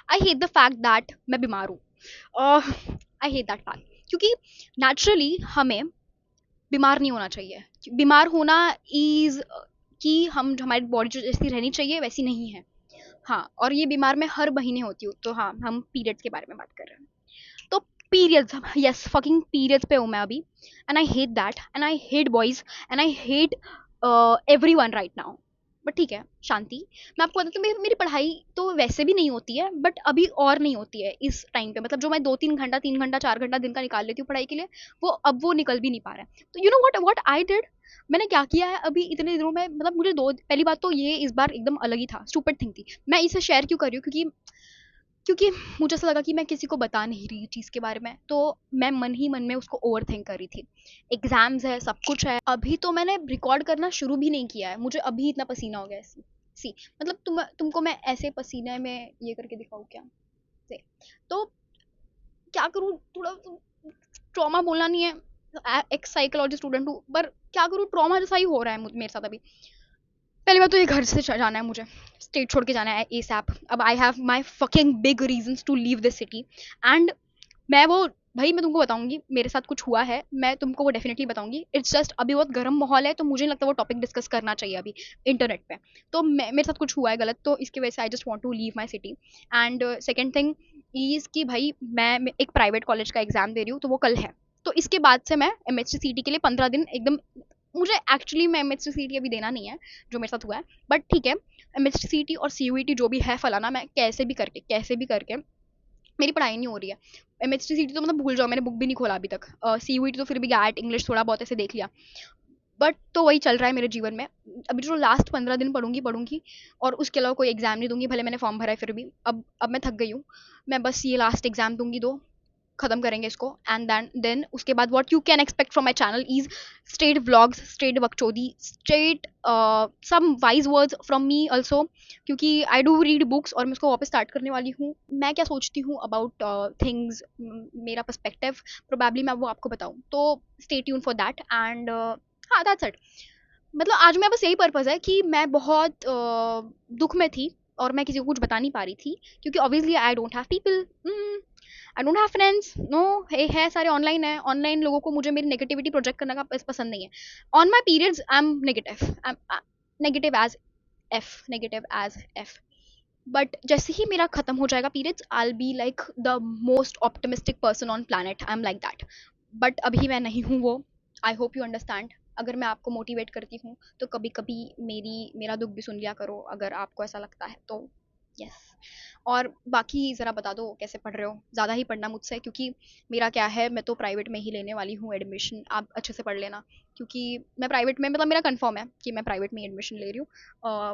I hate the fact that मैं बीमार हूँ। आई हेट दैट फैक्ट, क्योंकि नेचुरली हमें बीमार नहीं होना चाहिए। बीमार होना इज कि हम हमारी बॉडी जो जैसी रहनी चाहिए वैसी नहीं है। हाँ, और ये बीमार मैं हर महीने होती हूँ, तो हाँ, हम पीरियड्स के बारे में बात कर रहे हैं। तो पीरियड्स, यस, फकिंग पीरियड्स पे हूँ मैं अभी, and I hate that, and I hate boys, and I hate everyone right now. But ठीक है, शांति। मैं आपको बताती हूँ, मेरी पढ़ाई तो वैसे भी नहीं होती है, बट अभी और नहीं होती है इस टाइम पे। मतलब जो मैं 2-3 घंटा, 3 घंटा, 4 घंटा दिन का निकाल लेती हूँ पढ़ाई के लिए, वो अब वो निकल भी नहीं पा रहा है। तो you know what I did, मैंने क्या किया है अभी इतने दिनों में। मतलब मुझे दो, पहली बात तो ये इस बार एकदम अलग ही था, स्टूपिड थिंग थी। मैं इसे शेयर क्यों कर रही हूँ, क्योंकि क्योंकि मुझे ऐसा लगा कि मैं किसी को बता नहीं रही चीज़ के बारे में, तो मैं मन ही मन में उसको ओवर थिंक कर रही थी। एग्जाम्स है, सब कुछ है, अभी तो मैंने रिकॉर्ड करना शुरू भी नहीं किया है, मुझे अभी इतना पसीना हो गया है। सी सी मतलब तुमको मैं ऐसे पसीने में ये करके दिखाऊँ क्या? से तो क्या करूँ, थोड़ा ट्रॉमा बोलना नहीं है, एक साइकोलॉजी स्टूडेंट हूँ, पर क्या करूँ, ट्रॉमा जैसा ही हो रहा है मेरे साथ अभी। पहली बात तो ये घर से जाना है मुझे, स्टेट छोड़ के जाना है एसएप। अब I have my fucking big reasons to leave this city, and मैं वो, भाई मैं तुमको बताऊंगी मेरे साथ कुछ हुआ है, मैं तुमको वो डेफिनेटली बताऊंगी। इट्स जस्ट अभी बहुत गर्म माहौल है, तो मुझे नहीं लगता वो टॉपिक डिस्कस करना चाहिए अभी इंटरनेट पे। तो मेरे साथ कुछ हुआ है गलत, तो इसकी वजह से I just want to leave my city. And second thing is कि भाई मैं एक प्राइवेट कॉलेज का एग्जाम दे रही हूँ, तो वो कल है। तो इसके बाद से मैं एमएचसीटी के लिए 15 दिन एकदम, मुझे एक्चुअली में एमएचसीटी अभी देना नहीं है जो मेरे साथ हुआ है, बट ठीक है, एमएचसीटी और सीयूईटी जो भी है फलाना, मैं कैसे भी करके मेरी पढ़ाई नहीं हो रही है। एमएचसीटी तो मतलब भूल जाओ, मैंने बुक भी नहीं खोला अभी तक। सीयूईटी तो फिर भी गैट इंग्लिश थोड़ा बहुत ऐसे देख लिया, बट तो वही चल रहा है मेरे जीवन में। अभी जो लास्ट 15 दिन पढ़ूंगी, और उसके अलावा कोई एग्जाम नहीं दूंगी, भले मैंने फॉर्म भरा है फिर भी। अब मैं थक गई हूँ, मैं बस ये लास्ट एग्जाम दूंगी, दो खत्म करेंगे इसको, एंड देन उसके बाद what you can expect from my channel is straight vlogs, straight बकचोदी, straight some wise words from me also, क्योंकि आई डू रीड बुक्स और मैं उसको वापस स्टार्ट करने वाली हूँ। मैं क्या सोचती हूँ अबाउट थिंग्स, मेरा पर्सपेक्टिव प्रोबेबली मैं वो आपको बताऊँ, तो stay tune for that. And हाँ, दैट्स इट। मतलब आज मेरा बस यही पर्पज़ है कि मैं बहुत दुख में थी, और मैं किसी को कुछ बता नहीं पा रही थी, क्योंकि obviously I don't have people, I don't have friends, no. है सारे ऑनलाइन है, ऑनलाइन लोगों को मुझे मेरी नेगेटिविटी प्रोजेक्ट करना का पसंद नहीं है। On my periods I am negative, I am negative as f. But जैसे ही मेरा खत्म हो जाएगा periods, I be like the most optimistic person on planet, I am like that. But अभी मैं नहीं हूँ वो। I hope you understand. अगर मैं आपको मोटिवेट करती हूँ, तो कभी कभी मेरा दुख भी सुन लिया करो, अगर आपको ऐसा लगता है तो। यस। और बाकी ज़रा बता दो कैसे पढ़ रहे हो, ज़्यादा ही पढ़ना मुझसे, क्योंकि मेरा क्या है, मैं तो प्राइवेट में ही लेने वाली हूँ एडमिशन, आप अच्छे से पढ़ लेना। क्योंकि मैं प्राइवेट में, मतलब मेरा कंफर्म है कि मैं प्राइवेट में एडमिशन ले रही हूँ,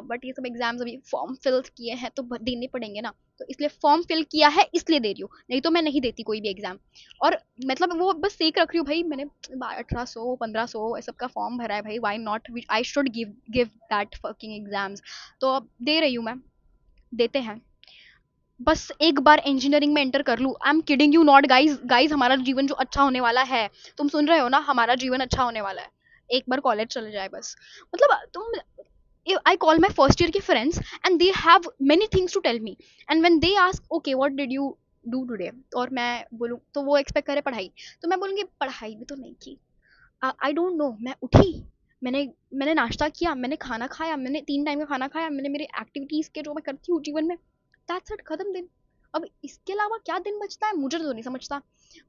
बट ये सब एग्जाम्स अभी फॉर्म फिल किए हैं तो देने पड़ेंगे ना, तो इसलिए फॉर्म फिल किया है इसलिए दे रही हूँ, नहीं तो मैं नहीं देती कोई भी एग्जाम। और मतलब वो बस सेक रख रही हूँ भाई, मैंने 1800-1500 सब का फॉर्म भरा है भाई, why not, I should give that fucking exams. तो अब दे रही हूँ मैं, देते हैं। बस एक बार इंजीनियरिंग में एंटर कर लूँ, I am kidding you not guys, हमारा जीवन जो अच्छा होने वाला है, तुम सुन रहे हो ना, हमारा जीवन अच्छा होने वाला है, एक बार कॉलेज चले जाए बस। मतलब तुम, I call my first year के friends and they have many things to tell me, and when they ask okay what did you do today, और मैं बोलूँ तो वो एक्सपेक्ट करे पढ़ाई, तो मैं बोलूँगी पढ़ाई भी तो नहीं की। आई डोंट नो, मैं उठी, मैंने मैंने नाश्ता किया, मैंने खाना खाया, मैंने 3 टाइम का खाना खाया, मैंने मेरी एक्टिविटीज़ के जो मैं करती हूँ जीवन में, दैट्स इट, खत्म दिन। अब इसके अलावा क्या दिन बचता है, मुझे तो नहीं समझता।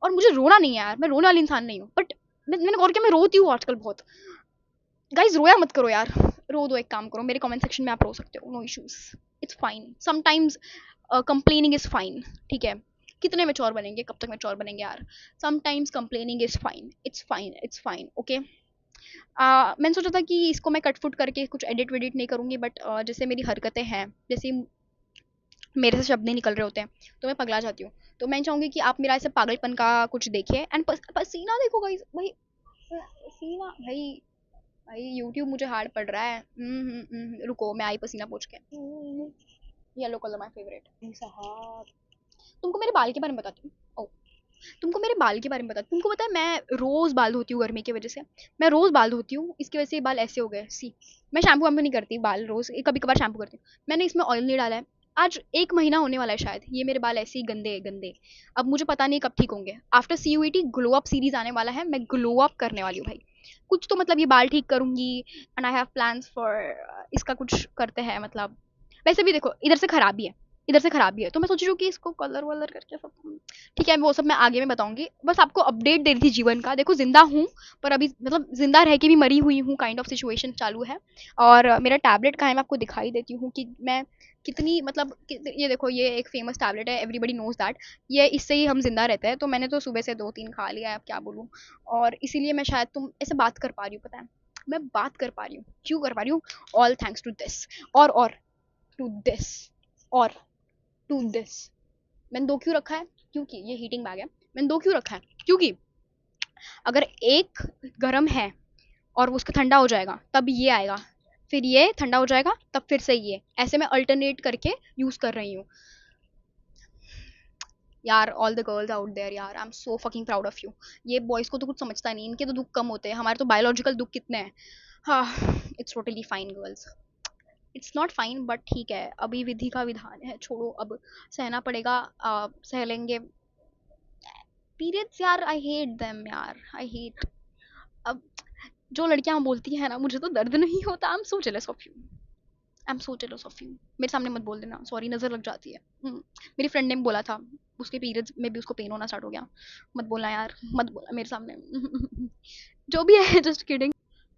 और मुझे रोना नहीं है यार, मैं रोने वाली इंसान नहीं हूँ, बट मैंने गौर किया मैं रोती हूँ आजकल बहुत। गाइज रोया मत करो यार, रो दो, एक काम करो, मेरे कमेंट सेक्शन में आप रो सकते हो, no issues, it's fine sometimes, complaining is fine, ठीक है। कितने मैच्योर बनेंगे, कब तक मैच्योर बनेंगे यार। Sometimes complaining is fine, it's fine, it's fine, okay. मैंने सोचा था कि इसको मैं कट फुट करके कुछ एडिट वेडिट नहीं करूँगी, बट जैसे मेरी हरकतें हैं, जैसे मेरे से शब्द नहीं निकल रहे होते हैं, तो मैं पगला जाती हूँ। तो मैं चाहूँगी कि आप मेरा ऐसे पागलपन का कुछ देखिए, एंड पसीना देखो गाइस भाई, पसीना भाई, भाई यूट्यूब मुझे हार्ड पड़ रहा है। रुको मैं आई पसीना पोंछ के। येलो कलर माय फेवरेट साहब। तुमको मेरे बाल के बारे में बताती हूँ। ओ, तुमको मेरे बाल के बारे में बताती हूँ। तुमको पता है मैं रोज बाल धोती हूँ गर्मी की वजह से, मैं रोज बाल धोती हूँ, इसकी वजह से ये बाल ऐसे हो गए। सी मैं शैम्पू वैम्पू नहीं करती बाल रोज, कभी कभार शैम्पू करती हूँ। मैंने इसमें ऑयल नहीं डाला है, आज 1 महीना होने वाला है शायद, ये मेरे बाल ऐसे ही गंदे गंदे। अब मुझे पता नहीं कब ठीक होंगे। After CUET glow up series आने वाला है, मैं ग्लो अप करने वाली हूँ भाई। कुछ तो मतलब ये बाल ठीक करूंगी, and I have plans for इसका कुछ करते हैं मतलब। वैसे भी देखो इधर से खराबी है, इधर से खराबी है, तो मैं सोच रही हूँ कि इसको कलर वलर करके सब ठीक है, वो सब मैं आगे में बताऊंगी। बस आपको अपडेट दे रही थी जीवन का। देखो जिंदा हूँ, पर अभी मतलब जिंदा रह के भी मरी हुई हूँ, काइंड ऑफ सिचुएशन चालू है। और मेरा टैबलेट कहाँ है मैं आपको दिखाई देती हूँ कि मैं कितनी मतलब ये देखो, ये एक फेमस टैबलेट है, एवरीबडी नोज दैट। ये इससे ही हम जिंदा रहते हैं, तो मैंने तो सुबह से 2-3 खा लिया है, अब क्या बोलूँ। और इसीलिए मैं शायद तुम ऐसे बात कर पा रही हूँ, पता है मैं बात कर पा रही हूँ, क्यों कर पा रही हूँ? ऑल थैंक्स टू दिस, और टू दिस, और टू दिस। मैंने 2 क्यों रखा है? क्योंकि ये हीटिंग बैग है। मैंने 2 क्यों रखा है? क्योंकि अगर एक गर्म है और उसका ठंडा हो जाएगा तब ये आएगा, फिर ये ठंडा हो जाएगा तब फिर से ये, ऐसे मैं अल्टरनेट करके यूज कर रही हूँ। यार all the girls out there, यार I am so fucking proud of you. ये बॉयज को तो कुछ समझता नहीं, इनके तो दुख कम होते हैं, हमारे तो बायोलॉजिकल दुख कितने हैं। हाँ, it's totally fine girls, it's not fine but ठीक है, अभी विधि का विधान है, छोड़ो अब, सहना पड़ेगा। सह लेंगे। पीरियड्स यार, आई हेट देम यार, आई हेट। अब जो लड़कियां बोलती है ना मुझे तो दर्द नहीं होता, आई am so jealous of you, I am so jealous of you. मेरे सामने मत बोल देना, सॉरी, नजर लग जाती है। मेरी फ्रेंड ने बोला था, उसके पीरियड्स में भी उसको पेन होना स्टार्ट हो गया। मत बोलना यार, मत बोलना मेरे सामने। जो भी है, जस्ट किडिंग।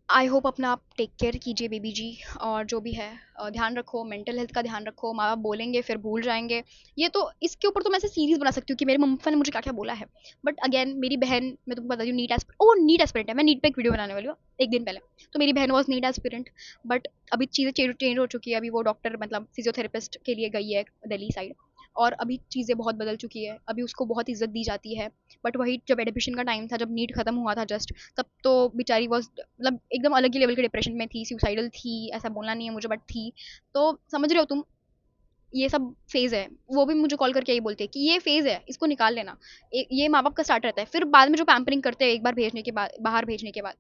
आई होप अपना आप टेक केयर कीजिए बेबी जी। और जो भी है ध्यान रखो, मेंटल हेल्थ का ध्यान रखो। माँ बाप बोलेंगे फिर भूल जाएंगे। ये तो इसके ऊपर तो मैं ऐसे सीरीज बना सकती हूँ कि मेरे मम्मी पापा ने मुझे क्या क्या बोला है। बट अगेन मेरी बहन, मैं तुमको बता दूँ, नीट एस्पिरेंट है। मैं नीट पे एक वीडियो बनाने वाली हूँ एक दिन पहले। तो मेरी बहन वॉज नीट एस्पिरेंट, बट अभी चीज़ें चेंज हो चुकी है। अभी वो डॉक्टर मतलब फिजियोथेरेपिस्ट के लिए गई है दिल्ली साइड, और अभी चीज़ें बहुत बदल चुकी है, अभी उसको बहुत इज्जत दी जाती है। बट वही जब एडमिशन का टाइम था, जब नीट खत्म हुआ था जस्ट, तब तो बेचारी वॉज मतलब एकदम अलग ही लेवल के डिप्रेशन में थी, सुसाइडल थी, ऐसा बोलना नहीं है मुझे बट थी। तो समझ रहे हो तुम, ये सब फेज है। वो भी मुझे कॉल करके यही बोलते हैं कि ये फेज है, इसको निकाल लेना। ये माँ बाप का स्टार्ट रहता है, फिर बाद में जो पैम्परिंग करते हैं एक बार भेजने के बाद, बाहर भेजने के बाद।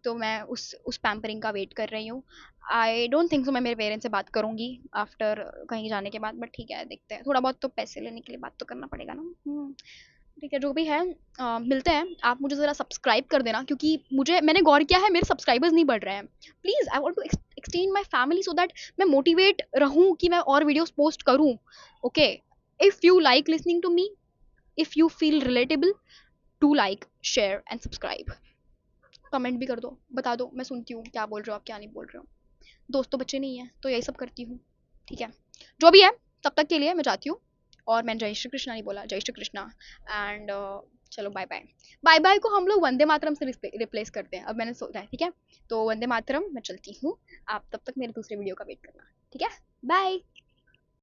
तो मैं उस पैम्परिंग का वेट कर रही हूँ। आई डोंट थिंक सो मैं मेरे पेरेंट्स से बात करूंगी आफ्टर कहीं जाने के बाद, बट ठीक है देखते हैं, थोड़ा बहुत तो पैसे लेने के लिए बात तो करना पड़ेगा ना। ठीक है, जो भी है मिलते हैं। आप मुझे ज़रा सब्सक्राइब कर देना, क्योंकि मुझे, मैंने गौर किया है मेरे सब्सक्राइबर्स नहीं बढ़ रहे हैं। Please, I want to extend my family so that मैं मोटिवेट रहूँ कि मैं और वीडियोस पोस्ट करूँ। Okay, if you like listening to me, if you feel relatable, do like, share and subscribe. Comment भी कर दो, बता दो, मैं सुनती हूँ क्या बोल रहे हो आप, क्या नहीं बोल रहे हो। दोस्त तो बच्चे नहीं है तो यही सब करती हूँ। ठीक है, जो भी है, तब तक के लिए मैं जाती हूँ। और मैंने जय श्री कृष्णा नहीं बोला, जय श्री कृष्णा। एंड चलो बाय बाय। बाय बाय को हम लोग वंदे मातरम से रिप्लेस करते हैं, अब मैंने सोचा है। ठीक है, तो वंदे मातरम, मैं चलती हूँ। आप तब तक मेरे दूसरे वीडियो का वेट करना। ठीक है, बाय।